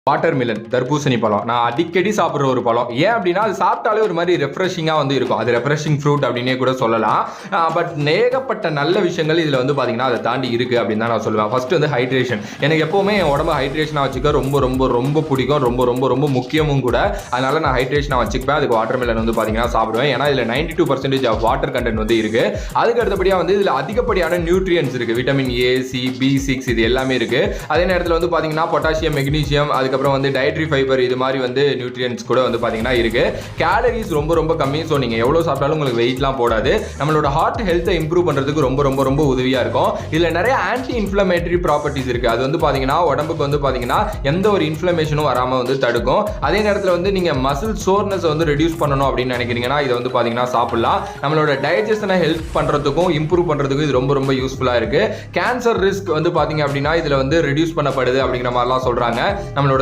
Watermelon தர்பூசணி பழம் நான் அடிக்கடி சாப்பிட்ற ஒரு பழம். ஏன் அப்படின்னா அது சாப்பிட்டாலே ஒரு மாதிரி ரெஃப்ரெஷிங்காக வந்து இருக்கும். அது ரெஃப்ரெஷிங் ஃப்ரூட் அப்படின்னே கூட சொல்லலாம். பட் ஏகப்பட்ட நல்ல விஷயங்கள் இதில் வந்து பார்த்தீங்கன்னா அதை தாண்டி இருக்குது அப்படின்னு தான் நான் சொல்லுவேன். ஃபர்ஸ்ட் வந்து ஹைட்ரேஷன். எனக்கு எப்போவுமே என் உடம்பு ஹைட்ரேஷனாக வச்சுக்க ரொம்ப ரொம்ப ரொம்ப பிடிக்கும். ரொம்ப ரொம்ப ரொம்ப முக்கியமும் கூட. அதனால நான் ஹைட்ரேஷனாக வச்சுப்பேன். அதுக்கு வாட்டர்மெலன் வந்து பார்த்தீங்கன்னா சாப்பிடுவேன். ஏன்னா இதில் 92% ஆஃப் வாட்டர் கண்டென்ட் வந்து இருக்குது. அதுக்கு அடுத்தபடியாக வந்து இதில் அதிகப்படியான நியூட்ரியன்ஸ் இருக்குது. விட்டமின் ஏ, சி, B6 இது எல்லாமே இருக்குது. அதே நேரத்தில் வந்து பார்த்தீங்கன்னா பொட்டாசியம், மெக்னீசியம், அதுக்கப்புறம் வந்து டயட்ரி ஃபைபர் இது மாதிரி வந்து நியூட்ரியன்ஸ் கூட வந்து பார்த்தீங்கன்னா இருக்கு. கேலரிஸ் ரொம்ப ரொம்ப கம்மி. ஸோ நீங்கள் எவ்வளோ சாப்பிட்டாலும் உங்களுக்கு வெயிட்லாம் போடாது. நம்மளோட ஹார்ட் ஹெல்த்தை இம்ப்ரூவ் பண்ணுறதுக்கு ரொம்ப ரொம்ப ரொம்ப உதவியாக இருக்கும். இதில் நிறைய ஆன்டி இன்ஃப்ளமேட்டரி ப்ராப்பர்ட்டிஸ் இருக்குது. அது வந்து பார்த்தீங்கன்னா உடம்புக்கு வந்து பார்த்தீங்கன்னா எந்த ஒரு இன்ஃப்ளமேஷனும் வராமல் வந்து தடுக்கும். அதே நேரத்தில் வந்து நீங்கள் மசில் சோர்னஸ் வந்து ரெடியூஸ் பண்ணணும் அப்படின்னு நினைக்கிறீங்கன்னா இதை வந்து பார்த்தீங்கன்னா சாப்பிடலாம். நம்மளோட டைஜஷனை ஹெல்ப் பண்ணுறதுக்கும் இம்ப்ரூவ் பண்ணுறதுக்கும் இது ரொம்ப ரொம்ப யூஸ்ஃபுல்லாக இருக்குது. கேன்சர் ரிஸ்க் வந்து பார்த்தீங்க அப்படின்னா இதில் வந்து ரெடியூஸ் பண்ணப்படுது அப்படிங்கிற மாதிரிலாம் சொல்கிறாங்க. நம்மளோட